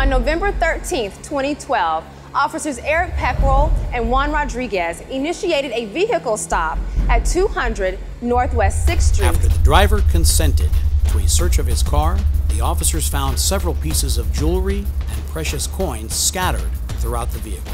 On November 13, 2012, officers Eric Peckrell and Juan Rodriguez initiated a vehicle stop at 200 Northwest 6th Street. After the driver consented to a search of his car, the officers found several pieces of jewelry and precious coins scattered throughout the vehicle.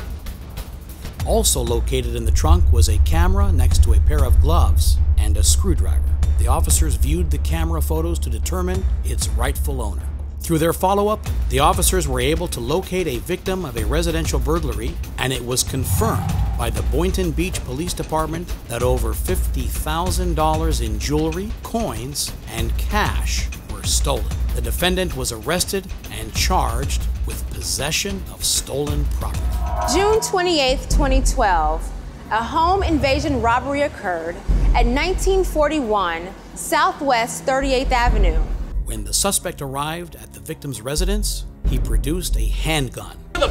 Also located in the trunk was a camera next to a pair of gloves and a screwdriver. The officers viewed the camera photos to determine its rightful owner. Through their follow-up, the officers were able to locate a victim of a residential burglary, and it was confirmed by the Boynton Beach Police Department that over $50,000 in jewelry, coins, and cash were stolen. The defendant was arrested and charged with possession of stolen property. June 28, 2012, a home invasion robbery occurred at 1941 Southwest 38th Avenue. When the suspect arrived at the victim's residence, he produced a handgun. The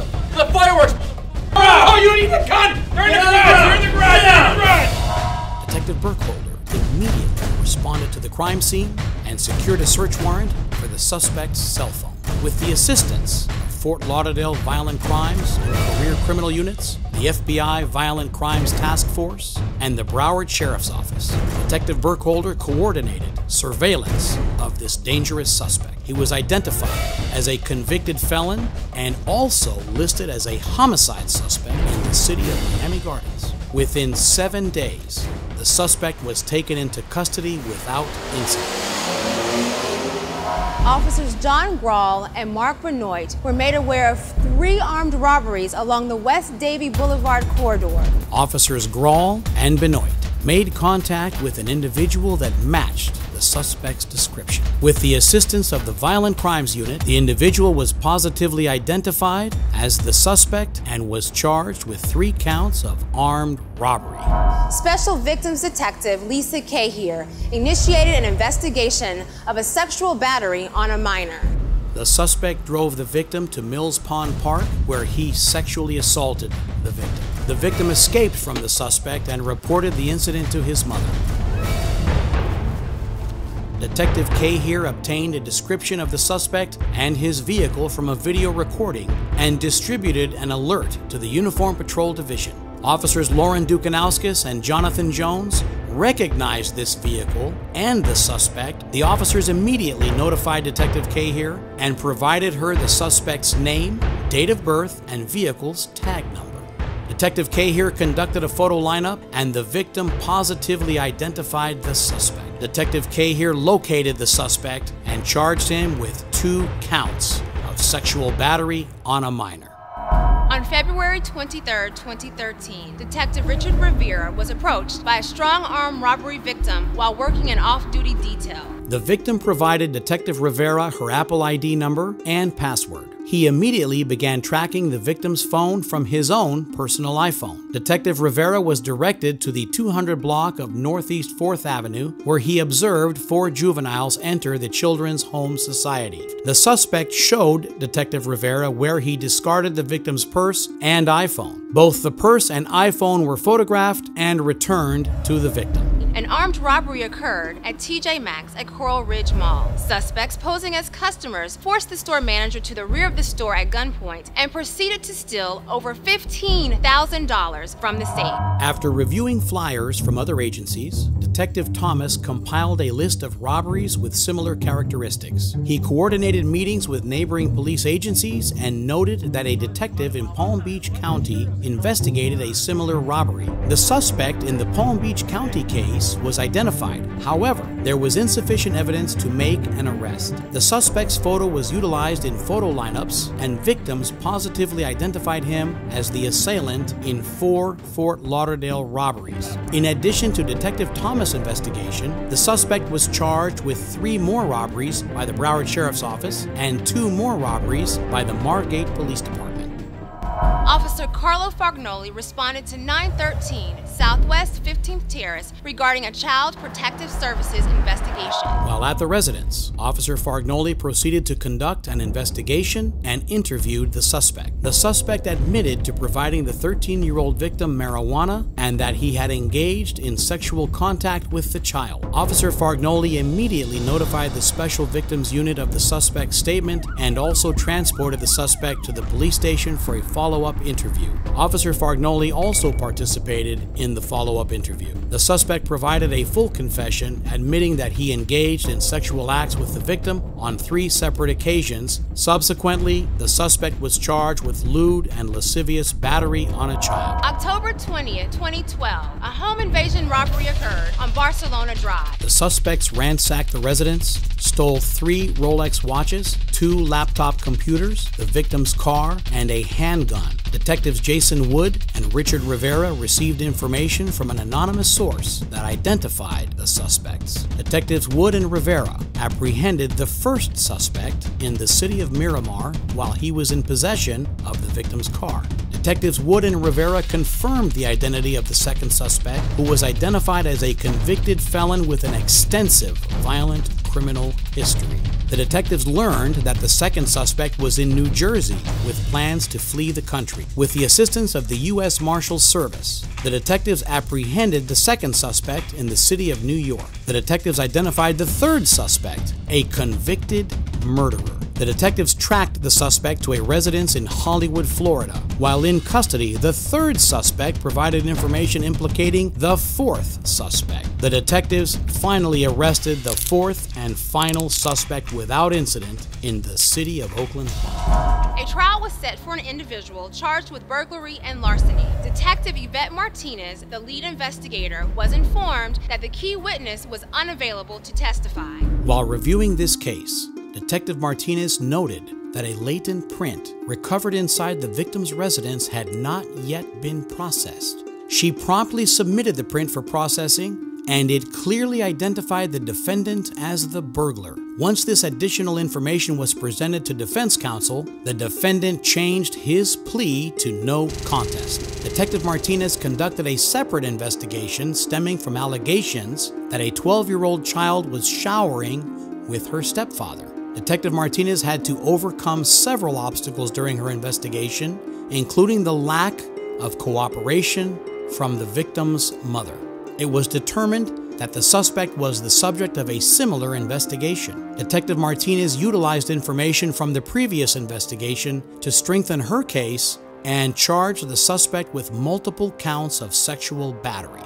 fireworks! Oh, you need the gun! They're in the garage! They're in the garage! They're in the garage! Detective Burkholder immediately responded to the crime scene and secured a search warrant for the suspect's cell phone. With the assistance of Fort Lauderdale Violent Crimes and Career Criminal Units, the FBI Violent Crimes Task Force, and the Broward Sheriff's Office, Detective Burkholder coordinated surveillance of this dangerous suspect. He was identified as a convicted felon and also listed as a homicide suspect in the city of Miami Gardens. Within 7 days, the suspect was taken into custody without incident. Officers John Grawl and Mark Benoit were made aware of 3 armed robberies along the West Davie Boulevard corridor. Officers Grawl and Benoit made contact with an individual that matched the suspect's description. With the assistance of the Violent Crimes Unit, the individual was positively identified as the suspect and was charged with 3 counts of armed robbery. Special Victims Detective Lisa Cahier initiated an investigation of a sexual battery on a minor. The suspect drove the victim to Mills Pond Park, where he sexually assaulted the victim. The victim escaped from the suspect and reported the incident to his mother. Detective Cahier obtained a description of the suspect and his vehicle from a video recording and distributed an alert to the Uniform Patrol Division. Officers Lauren Dukanauskas and Jonathan Jones recognized this vehicle and the suspect. The officers immediately notified Detective Cahier and provided her the suspect's name, date of birth, and vehicle's tag number. Detective Cahier conducted a photo lineup, and the victim positively identified the suspect. Detective Cahier located the suspect and charged him with 2 counts of sexual battery on a minor. On February 23, 2013, Detective Richard Rivera was approached by a strong-arm robbery victim while working an off-duty detail. The victim provided Detective Rivera her Apple ID number and password. He immediately began tracking the victim's phone from his own personal iPhone. Detective Rivera was directed to the 200 block of Northeast 4th Avenue, where he observed 4 juveniles enter the Children's Home Society. The suspect showed Detective Rivera where he discarded the victim's purse and iPhone. Both the purse and iPhone were photographed and returned to the victim. An armed robbery occurred at TJ Maxx at Coral Ridge Mall. Suspects posing as customers forced the store manager to the rear of the store at gunpoint and proceeded to steal over $15,000 from the safe. After reviewing flyers from other agencies, Detective Thomas compiled a list of robberies with similar characteristics. He coordinated meetings with neighboring police agencies and noted that a detective in Palm Beach County investigated a similar robbery. The suspect in the Palm Beach County case was identified. However, there was insufficient evidence to make an arrest. The suspect's photo was utilized in photo lineups, and victims positively identified him as the assailant in 4 Fort Lauderdale robberies. In addition to Detective Thomas' investigation, the suspect was charged with 3 more robberies by the Broward Sheriff's Office and 2 more robberies by the Margate Police Department. Officer Carlo Fagnoli responded to 913 Southwest 15th Terrace regarding a Child Protective Services investigation. While at the residence, Officer Fargnoli proceeded to conduct an investigation and interviewed the suspect. The suspect admitted to providing the 13-year-old victim marijuana and that he had engaged in sexual contact with the child. Officer Fargnoli immediately notified the Special Victims Unit of the suspect's statement and also transported the suspect to the police station for a follow-up interview. Officer Fargnoli also participated in the follow-up interview. The suspect provided a full confession, admitting that he engaged in sexual acts with the victim on 3 separate occasions. Subsequently, the suspect was charged with lewd and lascivious battery on a child. October 20th, 2012, a home invasion robbery occurred on Barcelona Drive. The suspects ransacked the residence, stole 3 Rolex watches, 2 laptop computers, the victim's car, and a handgun. Detectives Jason Wood and Richard Rivera received information from an anonymous source that identified the suspects. Detectives Wood and Rivera apprehended the first suspect in the city of Miramar while he was in possession of the victim's car. Detectives Wood and Rivera confirmed the identity of the second suspect, who was identified as a convicted felon with an extensive violent criminal history. The detectives learned that the second suspect was in New Jersey with plans to flee the country. With the assistance of the U.S. Marshals Service, the detectives apprehended the second suspect in the city of New York. The detectives identified the third suspect, a convicted murderer. The detectives tracked the suspect to a residence in Hollywood, Florida. While in custody, the third suspect provided information implicating the fourth suspect. The detectives finally arrested the fourth and final suspect without incident in the city of Oakland Park. A trial was set for an individual charged with burglary and larceny. Detective Yvette Martinez, the lead investigator, was informed that the key witness was unavailable to testify. While reviewing this case, Detective Martinez noted that a latent print recovered inside the victim's residence had not yet been processed. She promptly submitted the print for processing, and it clearly identified the defendant as the burglar. Once this additional information was presented to defense counsel, the defendant changed his plea to no contest. Detective Martinez conducted a separate investigation stemming from allegations that a 12-year-old child was showering with her stepfather. Detective Martinez had to overcome several obstacles during her investigation, including the lack of cooperation from the victim's mother. It was determined that the suspect was the subject of a similar investigation. Detective Martinez utilized information from the previous investigation to strengthen her case and charged the suspect with multiple counts of sexual battery.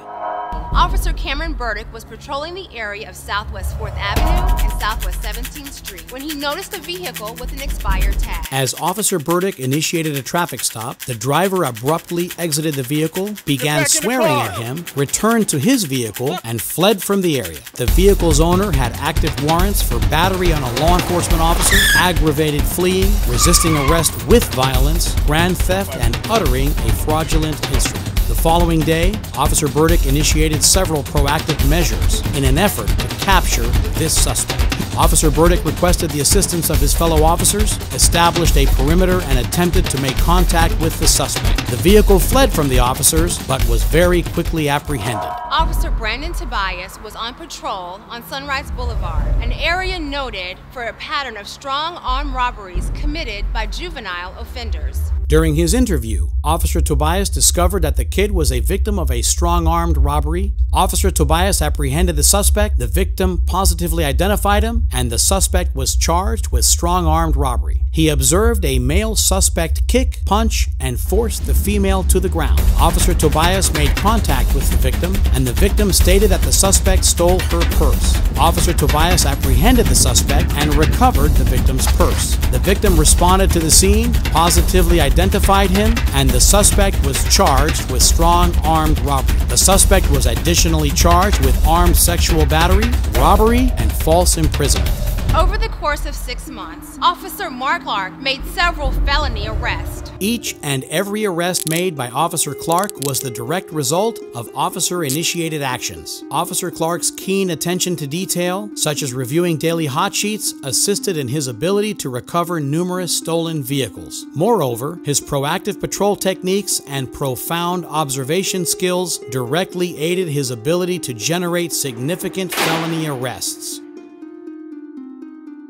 Officer Cameron Burdick was patrolling the area of Southwest 4th Avenue and Southwest 17th Street when he noticed a vehicle with an expired tag. As Officer Burdick initiated a traffic stop, the driver abruptly exited the vehicle, began swearing at him, returned to his vehicle, and fled from the area. The vehicle's owner had active warrants for battery on a law enforcement officer, aggravated fleeing, resisting arrest with violence, grand theft, and uttering a fraudulent instrument. The following day, Officer Burdick initiated several proactive measures in an effort to capture this suspect. Officer Burdick requested the assistance of his fellow officers, established a perimeter, and attempted to make contact with the suspect. The vehicle fled from the officers, but was very quickly apprehended. Officer Brandon Tobias was on patrol on Sunrise Boulevard, an area noted for a pattern of strong armed robberies committed by juvenile offenders. During his interview, Officer Tobias discovered that the kid was a victim of a strong-armed robbery. Officer Tobias apprehended the suspect, the victim positively identified him, and the suspect was charged with strong-armed robbery. He observed a male suspect kick, punch, and force the female to the ground. Officer Tobias made contact with the victim, and the victim stated that the suspect stole her purse. Officer Tobias apprehended the suspect and recovered the victim's purse. The victim responded to the scene, positively identified him, and the suspect was charged with strong-armed robbery. The suspect was additionally charged with armed sexual battery, robbery, and false imprisonment. Over the course of 6 months, Officer Mark Clark made several felony arrests. Each and every arrest made by Officer Clark was the direct result of officer-initiated actions. Officer Clark's keen attention to detail, such as reviewing daily hot sheets, assisted in his ability to recover numerous stolen vehicles. Moreover, his proactive patrol techniques and profound observation skills directly aided his ability to generate significant felony arrests.